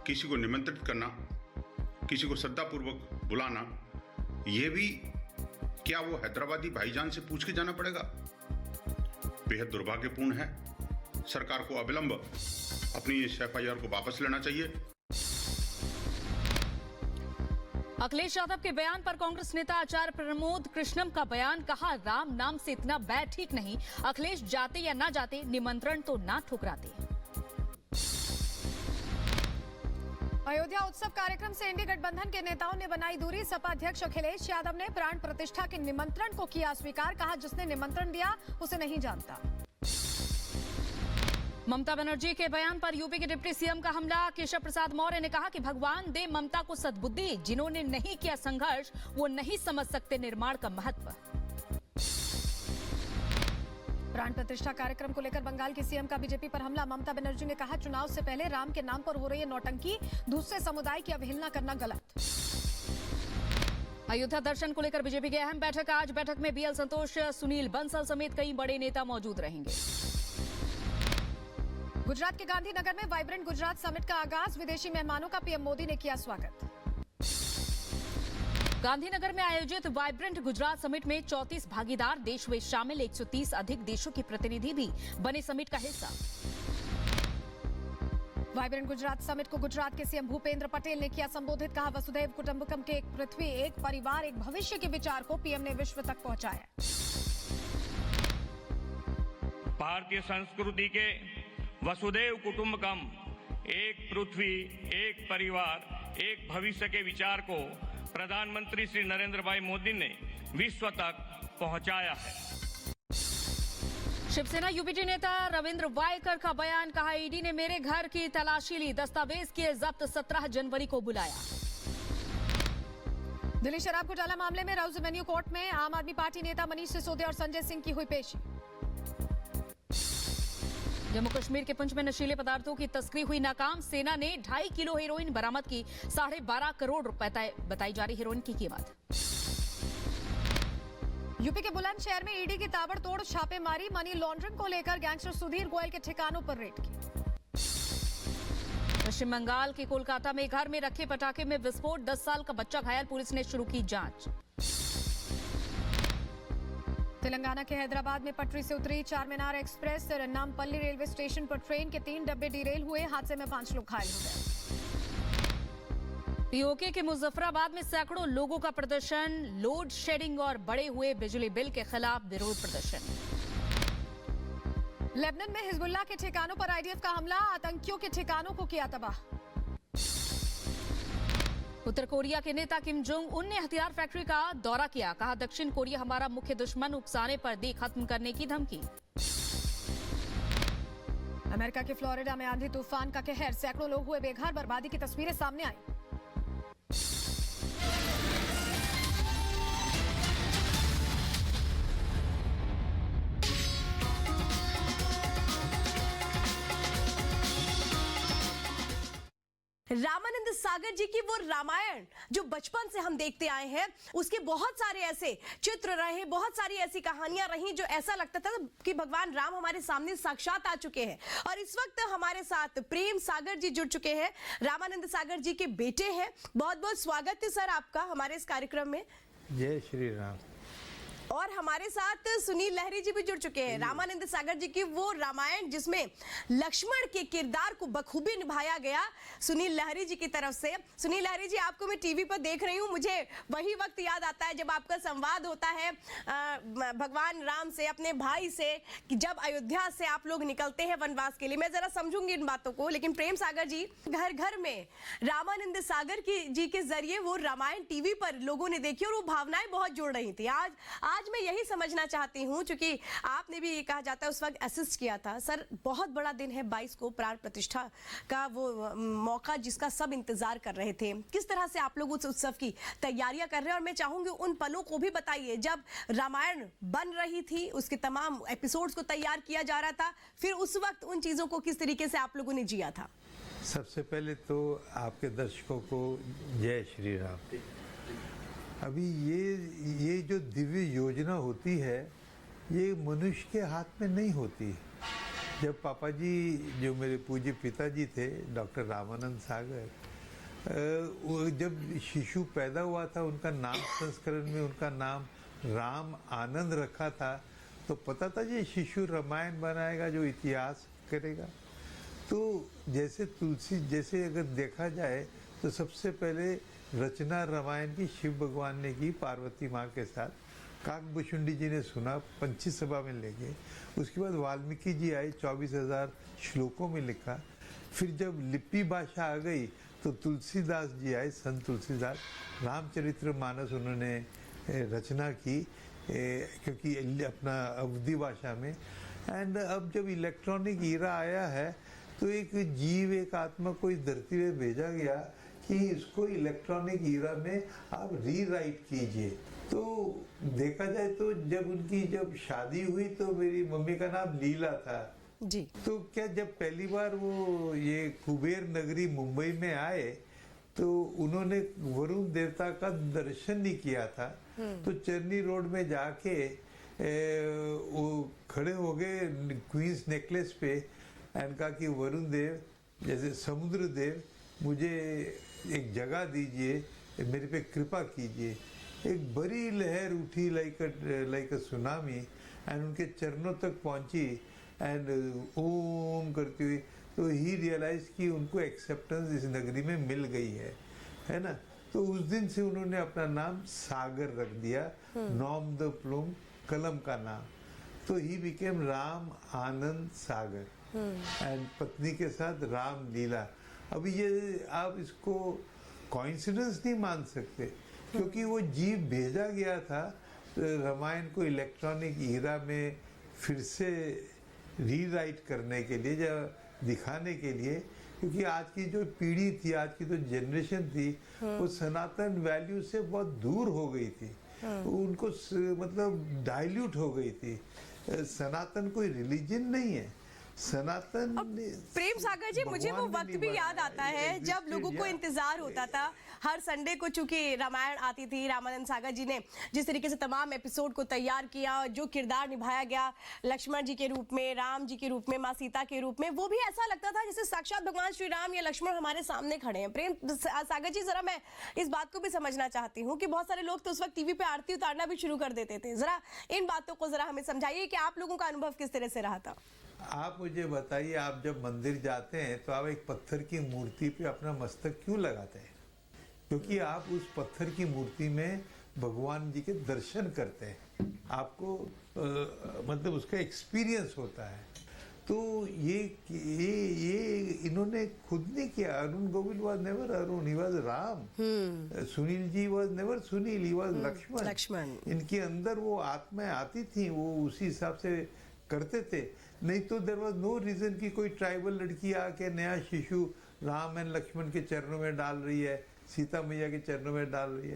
किसी को निमंत्रित करना, किसी को श्रद्धापूर्वक बुलाना, ये भी क्या वो हैदराबादी भाईजान से पूछ के जाना पड़ेगा? बेहद दुर्भाग्यपूर्ण है। सरकार को अविलंब अपनी इस FIR को वापस लेना चाहिए। अखिलेश यादव के बयान पर कांग्रेस नेता आचार्य प्रमोद कृष्णम का बयान, कहा राम नाम से इतना बैर ठीक नहीं, अखिलेश जाते या ना जाते निमंत्रण तो ना ठुकराते। अयोध्या उत्सव कार्यक्रम से इंडी गठबंधन के नेताओं ने बनाई दूरी। सपा अध्यक्ष अखिलेश यादव ने प्राण प्रतिष्ठा के निमंत्रण को किया स्वीकार, कहा जिसने निमंत्रण दिया उसे नहीं जानता। ममता बनर्जी के बयान पर यूपी के डिप्टी सीएम का हमला। केशव प्रसाद मौर्य ने कहा कि भगवान दे ममता को सद्बुद्धि, जिन्होंने नहीं किया संघर्ष वो नहीं समझ सकते निर्माण का महत्व। प्राण प्रतिष्ठा कार्यक्रम को लेकर बंगाल के सीएम का बीजेपी पर हमला। ममता बनर्जी ने कहा चुनाव से पहले राम के नाम पर हो रही है नौटंकी, दूसरे समुदाय की अवहेलना करना गलत। अयोध्या दर्शन को लेकर बीजेपी की अहम बैठक आज। बैठक में BL संतोष, सुनील बंसल समेत कई बड़े नेता मौजूद रहेंगे। गुजरात के गांधीनगर में वाइब्रेंट गुजरात समिट का आगाज। विदेशी मेहमानों का पीएम मोदी ने किया स्वागत। गांधीनगर में आयोजित वाइब्रेंट गुजरात समिट में 34 भागीदार देश हुए शामिल। 130 अधिक देशों के प्रतिनिधि भी बने समिट का हिस्सा। वाइब्रेंट गुजरात समिट को गुजरात के सीएम भूपेंद्र पटेल ने किया संबोधित, कहा वसुधैव कुटुंबकम के एक पृथ्वी, एक परिवार, एक भविष्य के विचार को पीएम ने विश्व तक पहुंचाया। भारतीय संस्कृति के वसुधैव कुटुंबकम, एक पृथ्वी, एक परिवार, एक भविष्य के विचार को प्रधानमंत्री श्री नरेंद्र भाई मोदी ने विश्व तक पहुंचाया है। शिवसेना यूपीटी नेता रविंद्र वायकर का बयान, कहा ईडी ने मेरे घर की तलाशी ली, दस्तावेज किए जब्त, 17 जनवरी को बुलाया। दिल्ली शराब घोटाला मामले में राउज एवेन्यू कोर्ट में आम आदमी पार्टी नेता मनीष सिसोदिया और संजय सिंह की हुई पेशी। जम्मू कश्मीर के पुंछ में नशीले पदार्थों की तस्करी हुई नाकाम। सेना ने 2.5 किलो हेरोइन बरामद की। 12.5 करोड़ रुपए बताई जा रही हेरोइन की कीमत। यूपी के बुलंदशहर में ईडी की ताबड़तोड़ छापेमारी। मनी लॉन्ड्रिंग को लेकर गैंगस्टर सुधीर गोयल के ठिकानों पर रेड की। पश्चिम बंगाल के कोलकाता में घर में रखे पटाखे में विस्फोट, 10 साल का बच्चा घायल, पुलिस ने शुरू की जांच। तेलंगाना के हैदराबाद में पटरी से उतरी Charminar express. Nampally railway station पर ट्रेन के 3 डब्बे डिरेल हुए। हादसे में 5 लोग घायल हो गए। पीओके के मुजफ्फराबाद में सैकड़ों लोगों का प्रदर्शन। लोड शेडिंग और बढ़े हुए बिजली बिल के खिलाफ विरोध प्रदर्शन। लेबनान में हिजबुल्लाह के ठिकानों पर IDF का हमला। आतंकियों के ठिकानों को किया तबाह। उत्तर कोरिया के नेता किम जोंग उन ने हथियार फैक्ट्री का दौरा किया, कहा दक्षिण कोरिया हमारा मुख्य दुश्मन, उकसाने पर दी खत्म करने की धमकी। अमेरिका के फ्लोरिडा में आंधी तूफान का कहर, सैकड़ों लोग हुए बेघर, बर्बादी की तस्वीरें सामने आई। रामानंद सागर जी की वो रामायण जो बचपन से हम देखते आए हैं, उसके बहुत सारे ऐसे चित्र रहे, बहुत सारी ऐसी कहानियां रही जो ऐसा लगता था कि भगवान राम हमारे सामने साक्षात आ चुके हैं। और इस वक्त हमारे साथ प्रेम सागर जी जुड़ चुके हैं, रामानंद सागर जी के बेटे हैं। बहुत बहुत स्वागत है सर आपका हमारे इस कार्यक्रम में। जय श्री राम। और हमारे साथ सुनील लहरी जी भी जुड़ चुके हैं। रामानंद सागर जी की वो रामायण जिसमें लक्ष्मण के किरदार को बखूबी निभाया गया सुनील लहरी जी की तरफ से। सुनील लहरी जी, आपको मैं टीवी पर देख रही हूँ, मुझे वही वक्त याद आता है जब आपका संवाद होता है भगवान राम से, अपने भाई से, कि जब अयोध्या से आप लोग निकलते हैं वनवास के लिए। मैं जरा समझूंगी इन बातों को, लेकिन प्रेम सागर जी, घर घर में रामानंद सागर जी के जरिए वो रामायण टीवी पर लोगों ने देखी और वो भावनाएं बहुत जुड़ रही थी। आज मैं यही समझना चाहती हूं, क्योंकि आपने भी कहा जाता है उस वक्त असिस्ट किया था। सर, बहुत बड़ा दिन है 22 को, प्राण प्रतिष्ठा का वो मौका जिसका सब इंतजार कर रहे थे। किस तरह से आप लोग उस उत्सव की तैयारियां कर रहे हैं? और मैं चाहूंगी उन पलों को भी बताइए जब रामायण बन रही थी, उसके तमाम एपिसोड्स को तैयार किया जा रहा था, फिर उस वक्त उन चीजों को किस तरीके से आप लोगों ने जिया था। सबसे पहले तो आपके दर्शकों को जय श्री राम। अभी ये जो दिव्य योजना होती है, ये मनुष्य के हाथ में नहीं होती। जब पापा जी, जो मेरे पूज्य पिताजी थे, डॉक्टर रामानंद सागर, वो जब शिशु पैदा हुआ था, उनका नाम संस्करण में उनका नाम राम आनंद रखा था, तो पता था ये शिशु रामायण बनाएगा जो इतिहास करेगा। तो जैसे तुलसी, जैसे अगर देखा जाए तो सबसे पहले रचना रामायण की शिव भगवान ने की पार्वती माँ के साथ, काकभूषुंडी जी ने सुना पंची सभा में लेके, उसके बाद वाल्मीकि जी आए 24,000 श्लोकों में लिखा। फिर जब लिपि भाषा आ गई तो तुलसीदास जी आए, संत तुलसीदास, रामचरित्र मानस उन्होंने रचना की, क्योंकि अपना अवधी भाषा में। एंड अब जब इलेक्ट्रॉनिक ईरा आया है तो एक जीव, एक आत्मा को इस धरती में भेजा गया कि इसको इलेक्ट्रॉनिक ईरा में आप रीराइट कीजिए। तो देखा जाए तो जब उनकी जब शादी हुई तो मेरी मम्मी का नाम लीला था जी। तो क्या जब पहली बार वो ये कुबेर नगरी मुंबई में आए तो उन्होंने वरुण देवता का दर्शन नहीं किया था। तो चर्नी रोड में जाके वो खड़े हो गए क्वींस नेकलेस पे एंड कहा कि वरुण देव, जैसे समुद्र देव, मुझे एक जगह दीजिए, मेरे पे कृपा कीजिए। एक बड़ी लहर उठी लाइक अ सुनामी एंड उनके चरणों तक पहुंची एंड ओम करती हुई, तो ही रियलाइज कि उनको एक्सेप्टेंस इस नगरी में मिल गई है ना। तो उस दिन से उन्होंने अपना नाम सागर रख दिया, नॉम द प्लूम, कलम का नाम। तो he became Ram Anand Sagar and पत्नी के साथ राम लीला। अभी ये आप इसको कोइंसिडेंस नहीं मान सकते, क्योंकि वो जीव भेजा गया था रामायण को इलेक्ट्रॉनिक ईरा में फिर से रीराइट करने के लिए, या दिखाने के लिए, क्योंकि आज की जो पीढ़ी थी, आज की जो जनरेशन थी, वो सनातन वैल्यू से बहुत दूर हो गई थी। उनको मतलब डाइल्यूट हो गई थी। सनातन कोई रिलीजन नहीं है, सनातन। प्रेम सागर जी, मुझे वो वक्त भी याद आता है जब लोगों को इंतजार होता था हर संडे को, चूंकि रामायण आती थी। रामानंद सागर जी ने जिस तरीके से तमाम एपिसोड को तैयार किया, जो किरदार निभाया गया लक्ष्मण जी के रूप में, राम जी के रूप में, माँ सीता के रूप में, वो भी ऐसा लगता था जैसे साक्षात भगवान श्री राम या लक्ष्मण हमारे सामने खड़े हैं। प्रेम सागर जी, जरा मैं इस बात को भी समझना चाहती हूँ कि बहुत सारे लोग तो उस वक्त टीवी पे आरती उतारना भी शुरू कर देते थे। जरा इन बातों को जरा हमें समझाइए कि आप लोगों का अनुभव किस तरह से रहा था। आप मुझे बताइए, आप जब मंदिर जाते हैं तो आप एक पत्थर की मूर्ति पे अपना मस्तक क्यों लगाते हैं? क्योंकि आप उस पत्थर की मूर्ति में भगवान जी के दर्शन करते हैं, आपको मतलब उसका एक्सपीरियंस होता है। तो ये इन्होंने खुद नहीं किया। Arun Govil was never Arun, he was Ram. Sunil ji was never Sunil, he was Lakshman. इनके अंदर वो आत्माएं आती थी, वो उसी हिसाब से करते थे। नहीं तो देयर वाज नो रीजन कि कोई ट्राइबल लड़की आके नया शिशु राम एंड लक्ष्मण के चरणों में डाल रही है, सीता मैया के चरणों में डाल रही है।